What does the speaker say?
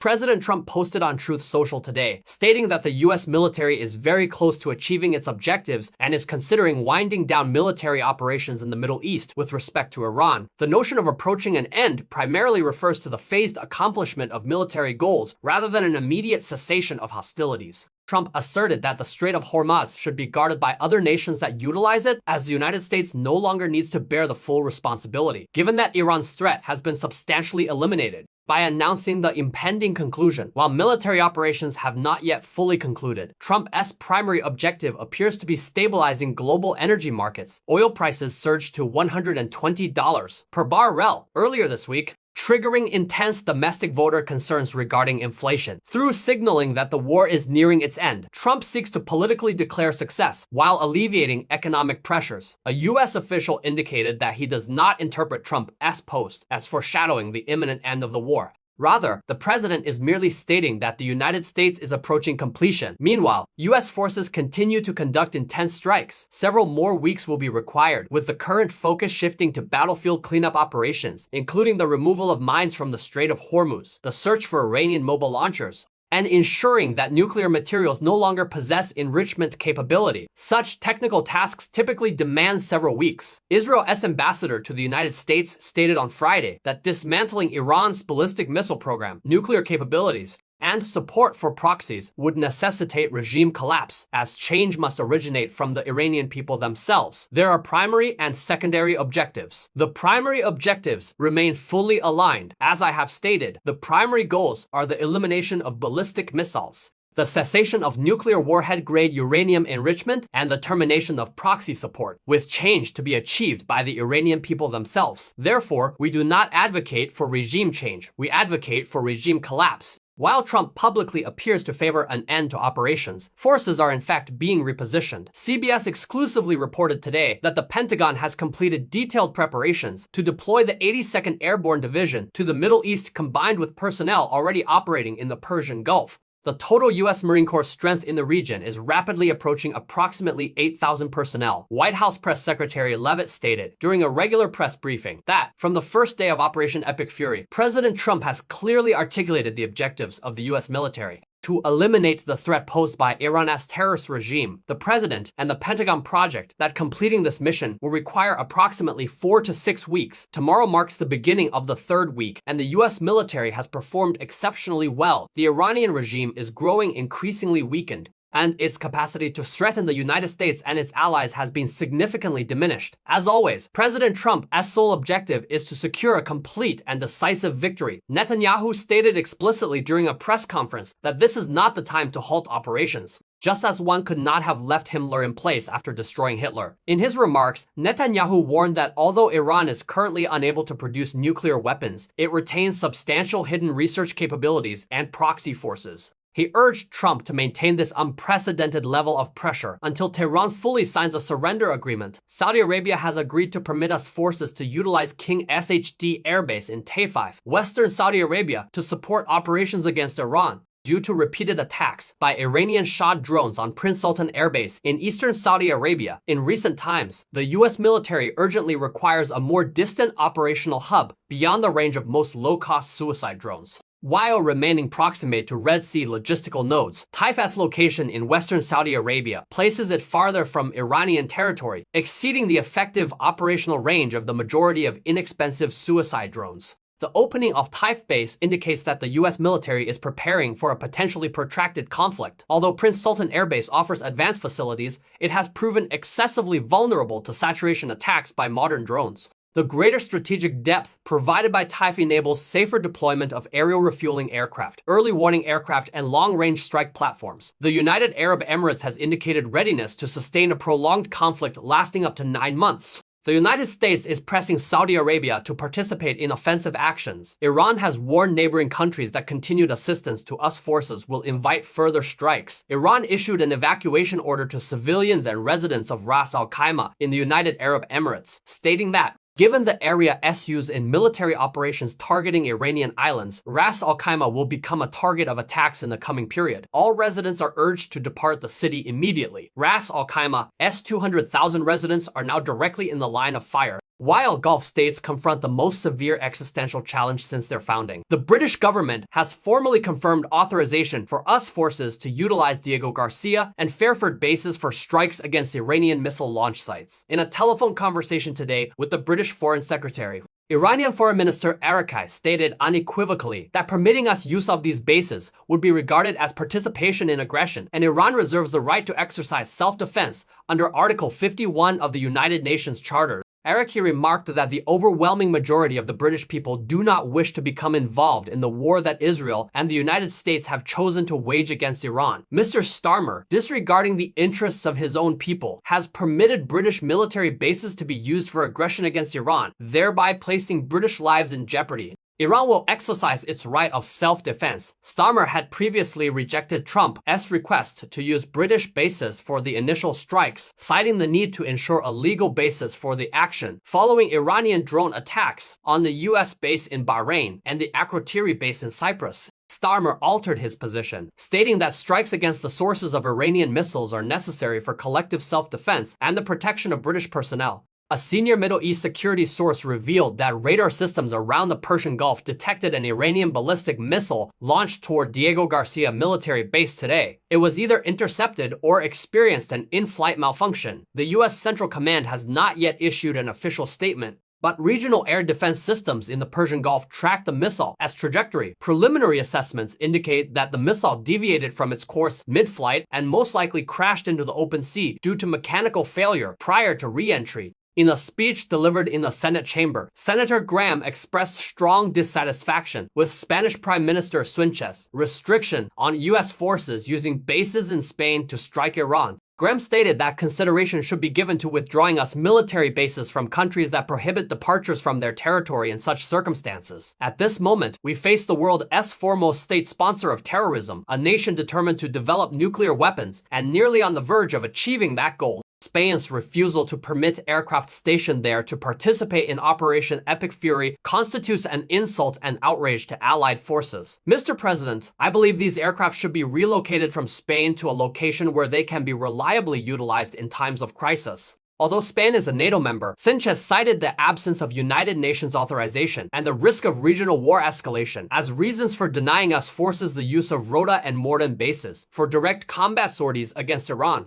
President Trump posted on Truth Social today, stating that the US military is very close to achieving its objectives and is considering winding down military operations in the Middle East with respect to Iran. The notion of approaching an end primarily refers to the phased accomplishment of military goals rather than an immediate cessation of hostilities. Trump asserted that the Strait of Hormuz should be guarded by other nations that utilize it, as the United States no longer needs to bear the full responsibility, given that Iran's threat has been substantially eliminated. By announcing the impending conclusion, while military operations have not yet fully concluded, Trump's primary objective appears to be stabilizing global energy markets. Oil prices surged to $120 per barrel earlier this week, triggering intense domestic voter concerns regarding inflation. Through signaling that the war is nearing its end, Trump seeks to politically declare success while alleviating economic pressures. A U.S. official indicated that he does not interpret Trump's post as foreshadowing the imminent end of the war. Rather, the president is merely stating that the United States is approaching completion. Meanwhile, U.S. forces continue to conduct intense strikes. Several more weeks will be required, with the current focus shifting to battlefield cleanup operations, including the removal of mines from the Strait of Hormuz, the search for Iranian mobile launchers, and ensuring that nuclear materials no longer possess enrichment capability. Such technical tasks typically demand several weeks. Israel's ambassador to the United States stated on Friday that dismantling Iran's ballistic missile program, nuclear capabilities, and support for proxies would necessitate regime collapse, as change must originate from the Iranian people themselves. There are primary and secondary objectives. The primary objectives remain fully aligned. As I have stated, the primary goals are the elimination of ballistic missiles, the cessation of nuclear warhead-grade uranium enrichment, and the termination of proxy support, with change to be achieved by the Iranian people themselves. Therefore, we do not advocate for regime change. We advocate for regime collapse. While Trump publicly appears to favor an end to operations, forces are in fact being repositioned. CBS exclusively reported today that the Pentagon has completed detailed preparations to deploy the 82nd Airborne Division to the Middle East, combined with personnel already operating in the Persian Gulf. The total U.S. Marine Corps strength in the region is rapidly approaching approximately 8,000 personnel. White House Press Secretary Leavitt stated during a regular press briefing that, from the first day of Operation Epic Fury, President Trump has clearly articulated the objectives of the U.S. military. To eliminate the threat posed by Iran's terrorist regime, the president and the Pentagon project that completing this mission will require approximately 4 to 6 weeks. Tomorrow marks the beginning of the third week, and the U.S. military has performed exceptionally well. The Iranian regime is growing increasingly weakened, and its capacity to threaten the United States and its allies has been significantly diminished. As always, President Trump's sole objective is to secure a complete and decisive victory. Netanyahu stated explicitly during a press conference that this is not the time to halt operations, just as one could not have left Himmler in place after destroying Hitler. In his remarks, Netanyahu warned that although Iran is currently unable to produce nuclear weapons, it retains substantial hidden research capabilities and proxy forces. He urged Trump to maintain this unprecedented level of pressure until Tehran fully signs a surrender agreement. Saudi Arabia has agreed to permit us forces to utilize King SHD airbase in Taif, Western Saudi Arabia, to support operations against Iran. Due to repeated attacks by Iranian Shah drones on Prince Sultan airbase in eastern Saudi Arabia in recent times, the U.S. military urgently requires a more distant operational hub beyond the range of most low-cost suicide drones. While remaining proximate to Red Sea logistical nodes, Taif's location in western Saudi Arabia places it farther from Iranian territory, exceeding the effective operational range of the majority of inexpensive suicide drones. The opening of Taif base indicates that the U.S. military is preparing for a potentially protracted conflict. Although Prince Sultan Air Base offers advanced facilities, it has proven excessively vulnerable to saturation attacks by modern drones. The greater strategic depth provided by Taif enables safer deployment of aerial refueling aircraft, early warning aircraft, and long-range strike platforms. The United Arab Emirates has indicated readiness to sustain a prolonged conflict lasting up to 9 months. The United States is pressing Saudi Arabia to participate in offensive actions. Iran has warned neighboring countries that continued assistance to US forces will invite further strikes. Iran issued an evacuation order to civilians and residents of Ras Al Khaimah in the United Arab Emirates, stating that, given the area's use in military operations targeting Iranian islands, Ras Al Khaimah will become a target of attacks in the coming period. All residents are urged to depart the city immediately. Ras Al Khaimah's 200,000 residents are now directly in the line of fire. While Gulf states confront the most severe existential challenge since their founding, the British government has formally confirmed authorization for US forces to utilize Diego Garcia and Fairford bases for strikes against Iranian missile launch sites. In a telephone conversation today with the British Foreign Secretary, Iranian Foreign Minister Arakai stated unequivocally that permitting us use of these bases would be regarded as participation in aggression, and Iran reserves the right to exercise self-defense under Article 51 of the United Nations Charter. Araki remarked that the overwhelming majority of the British people do not wish to become involved in the war that Israel and the United States have chosen to wage against Iran. Mr. Starmer, disregarding the interests of his own people, has permitted British military bases to be used for aggression against Iran, thereby placing British lives in jeopardy. Iran will exercise its right of self-defense. Starmer had previously rejected Trump's request to use British bases for the initial strikes, citing the need to ensure a legal basis for the action, following Iranian drone attacks on the US base in Bahrain and the Akrotiri base in Cyprus. Starmer altered his position, stating that strikes against the sources of Iranian missiles are necessary for collective self-defense and the protection of British personnel. A senior Middle East security source revealed that radar systems around the Persian Gulf detected an Iranian ballistic missile launched toward Diego Garcia military base today. It was either intercepted or experienced an in-flight malfunction. The U.S. Central Command has not yet issued an official statement, but regional air defense systems in the Persian Gulf tracked the missile as trajectory. Preliminary assessments indicate that the missile deviated from its course mid-flight and most likely crashed into the open sea due to mechanical failure prior to re-entry. In a speech delivered in the Senate chamber, Senator Graham expressed strong dissatisfaction with Spanish Prime Minister Sunchez's restriction on U.S. forces using bases in Spain to strike Iran. Graham stated that consideration should be given to withdrawing US military bases from countries that prohibit departures from their territory in such circumstances. At this moment, we face the world's foremost state sponsor of terrorism, a nation determined to develop nuclear weapons and nearly on the verge of achieving that goal. Spain's refusal to permit aircraft stationed there to participate in Operation Epic Fury constitutes an insult and outrage to Allied forces. Mr. President, I believe these aircraft should be relocated from Spain to a location where they can be reliably utilized in times of crisis. Although Spain is a NATO member, Sanchez cited the absence of United Nations authorization and the risk of regional war escalation as reasons for denying us forces the use of Rota and Morden bases for direct combat sorties against Iran.